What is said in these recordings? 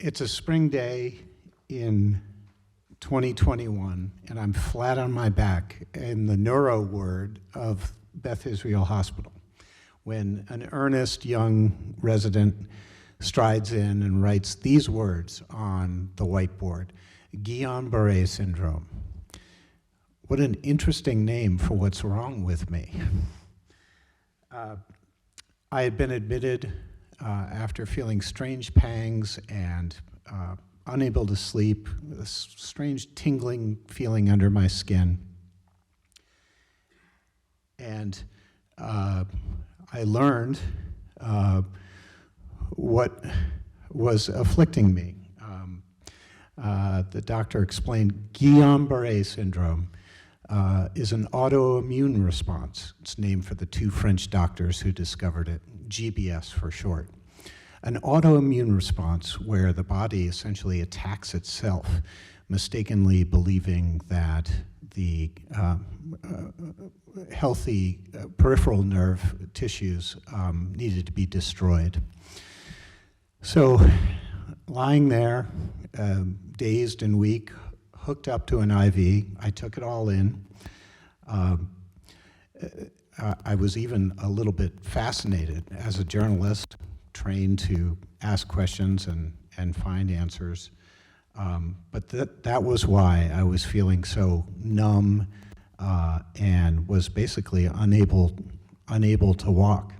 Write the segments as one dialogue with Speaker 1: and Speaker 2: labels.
Speaker 1: It's a spring day in 2021, and I'm flat on my back in the neuro ward of Beth Israel Hospital when an earnest young resident strides in and writes these words on the whiteboard: Guillain-Barré syndrome. What an interesting name for what's wrong with me. I had been admitted after feeling strange pangs and unable to sleep, a strange tingling feeling under my skin. And I learned what was afflicting me. The doctor explained Guillain-Barré syndrome is an autoimmune response. It's named for the two French doctors who discovered it, GBS for short. An autoimmune response where the body essentially attacks itself, mistakenly believing that the healthy peripheral nerve tissues needed to be destroyed. So lying there, dazed and weak, hooked up to an IV, I took it all in. I was even a little bit fascinated as a journalist, trained to ask questions and find answers. But that was why I was feeling so numb and was basically unable to walk.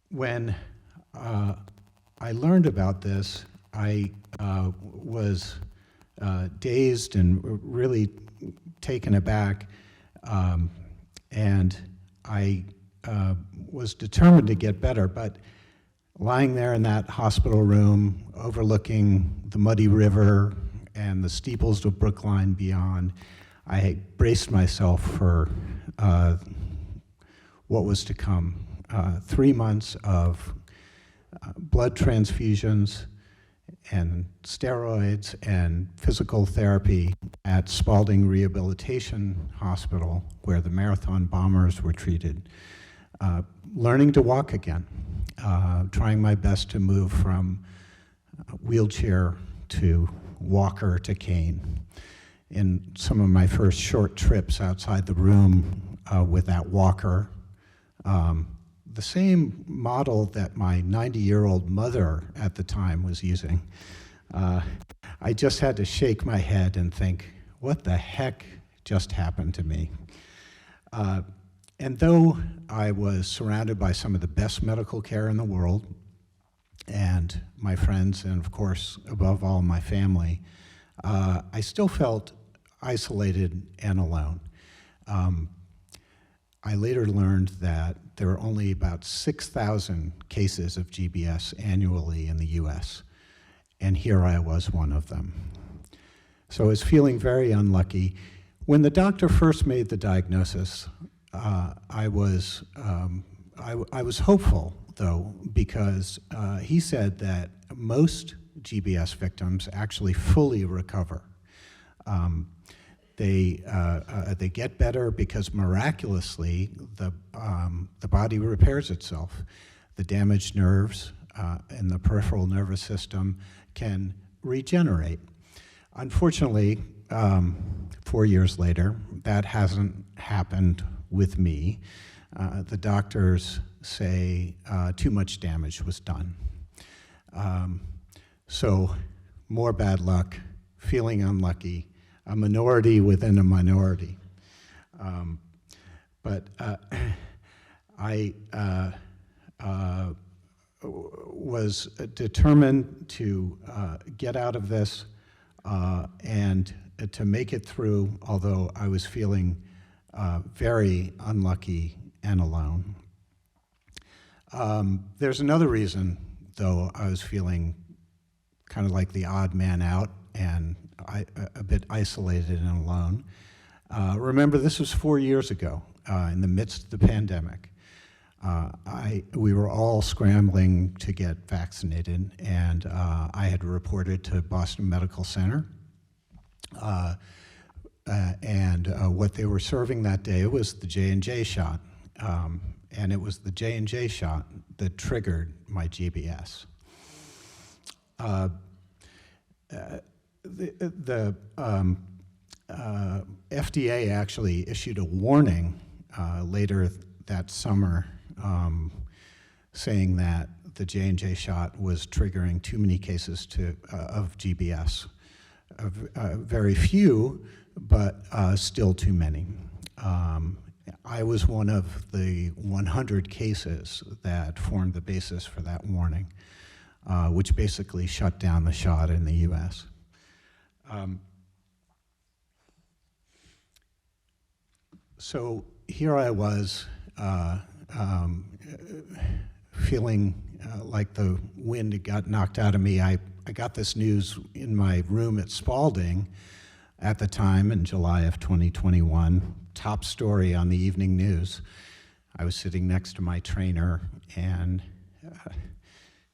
Speaker 1: When I learned about this, I was dazed and really taken aback, and I was determined to get better, but lying there in that hospital room, overlooking the muddy river and the steeples of Brookline beyond, I braced myself for what was to come. 3 months of blood transfusions and steroids and physical therapy at Spaulding Rehabilitation Hospital, where the marathon bombers were treated. Learning to walk again, trying my best to move from wheelchair to walker to cane. In some of my first short trips outside the room with that walker, the same model that my 90-year-old mother at the time was using. I just had to shake my head and think, what the heck just happened to me? And though I was surrounded by some of the best medical care in the world, and my friends, and of course, above all, my family, I still felt isolated and alone. I later learned that there are only about 6,000 cases of GBS annually in the US, and here I was one of them. So I was feeling very unlucky. When the doctor first made the diagnosis, I was hopeful, though, because he said that most GBS victims actually fully recover. They get better because miraculously the body repairs itself. The damaged nerves in the peripheral nervous system can regenerate. Unfortunately, 4 years later, that hasn't happened with me. The doctors say too much damage was done. So more bad luck, feeling unlucky, a minority within a minority. But I was determined to get out of this and to make it through, although I was feeling very unlucky and alone. There's another reason, though, I was feeling kind of like the odd man out and a bit isolated and alone. Remember, this was 4 years ago, in the midst of the pandemic. We were all scrambling to get vaccinated, and I had reported to Boston Medical Center. And what they were serving that day was the J&J shot. and it was the J&J shot that triggered my GBS. The FDA actually issued a warning later that summer saying that the J&J shot was triggering too many cases of GBS. Very few, but still too many. I was one of the 100 cases that formed the basis for that warning, which basically shut down the shot in the US. So here I was feeling like the wind got knocked out of me. I got this news in my room at Spalding at the time in July of 2021, top story on the evening news. I was sitting next to my trainer, and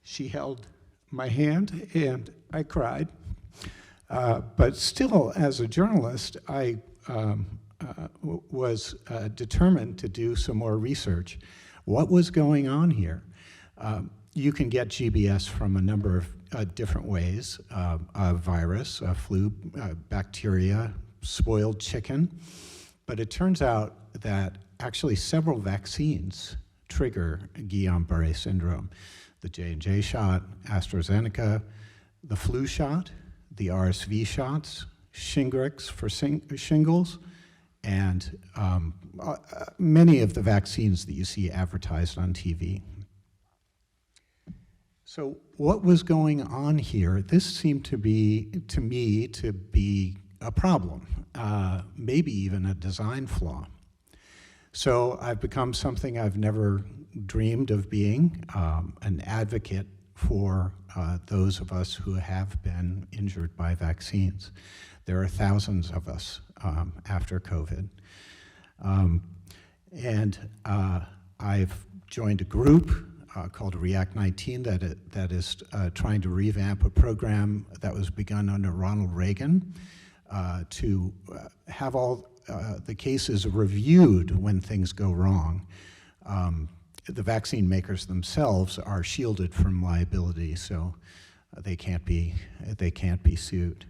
Speaker 1: she held my hand, and I cried. But still, as a journalist, I was determined to do some more research. What was going on here? You can get GBS from a number of different ways, a virus, a flu, bacteria, spoiled chicken. But it turns out that actually several vaccines trigger Guillain-Barré syndrome. The J&J shot, AstraZeneca, the flu shot, the RSV shots, Shingrix for shingles, and many of the vaccines that you see advertised on TV. So what was going on here? This seemed to me to be a problem, maybe even a design flaw. So I've become something I've never dreamed of being, an advocate for those of us who have been injured by vaccines. There are thousands of us after COVID. I've joined a group called React 19 that is trying to revamp a program that was begun under Ronald Reagan to have all the cases reviewed when things go wrong. The vaccine makers themselves are shielded from liability, so they can't be sued.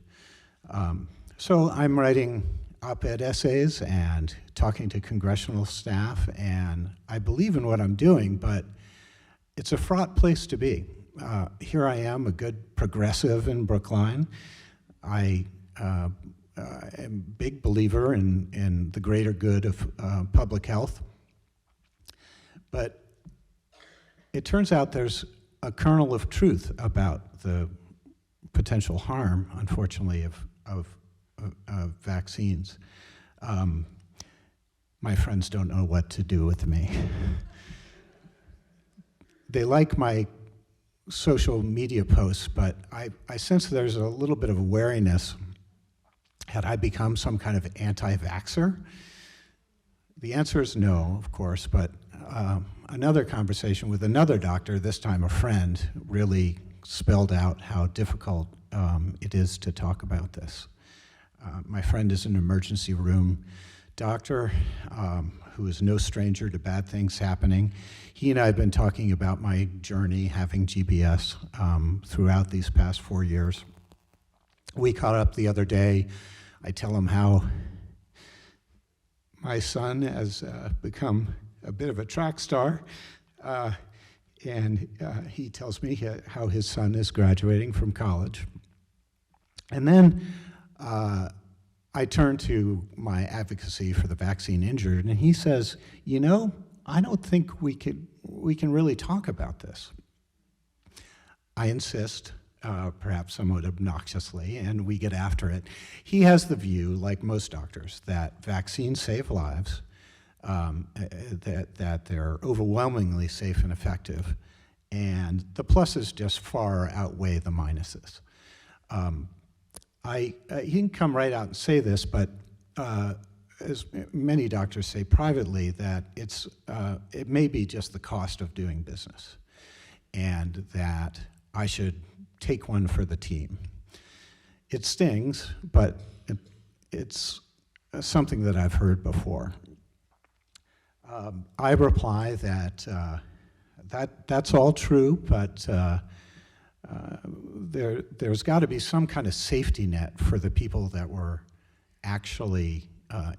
Speaker 1: So I'm writing op-ed essays and talking to congressional staff, and I believe in what I'm doing, but it's a fraught place to be. Here I am, a good progressive in Brookline. I am a big believer in the greater good of public health. But it turns out there's a kernel of truth about the potential harm, unfortunately, of vaccines. My friends don't know what to do with me. They like my social media posts, but I sense there's a little bit of a wariness. Had I become some kind of anti-vaxxer? The answer is no, of course, but another conversation with another doctor, this time a friend, really spelled out how difficult it is to talk about this. My friend is an emergency room doctor who is no stranger to bad things happening. He and I have been talking about my journey having GBS throughout these past 4 years. We caught up the other day. I tell him how my son has become a bit of a track star, and he tells me how his son is graduating from college. And then I turn to my advocacy for the vaccine injured, and he says, you know, I don't think we can really talk about this. I insist, perhaps somewhat obnoxiously, and we get after it. He has the view, like most doctors, that vaccines save lives, that they're overwhelmingly safe and effective, and the pluses just far outweigh the minuses. He can come right out and say this, but as many doctors say privately, that it may be just the cost of doing business, and that I should take one for the team. It stings, but it's something that I've heard before. I reply that that's all true, but there's got to be some kind of safety net for the people that were actually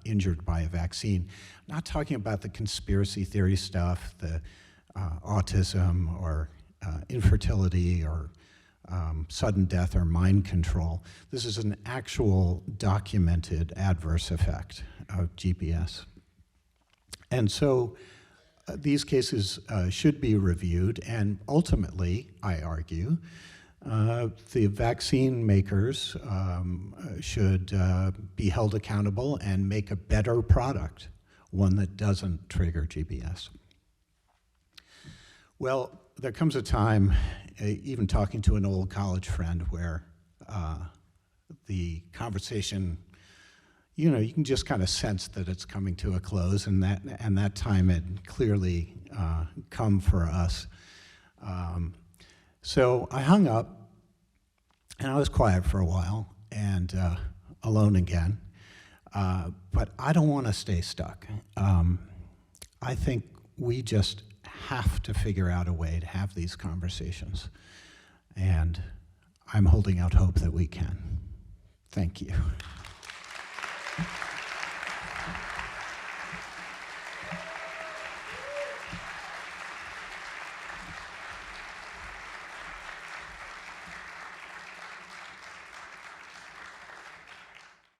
Speaker 1: injured by a vaccine. I'm not talking about the conspiracy theory stuff, the autism or infertility or sudden death or mind control. This is an actual documented adverse effect of GPS. And so these cases should be reviewed, and ultimately, I argue, the vaccine makers should be held accountable and make a better product, one that doesn't trigger GPS. Well, there comes a time, even talking to an old college friend, where the conversation, you know, you can just kind of sense that it's coming to a close, and that time had clearly come for us. So I hung up, and I was quiet for a while, and alone again. But I don't want to stay stuck. I think we just have to figure out a way to have these conversations. And I'm holding out hope that we can. Thank you.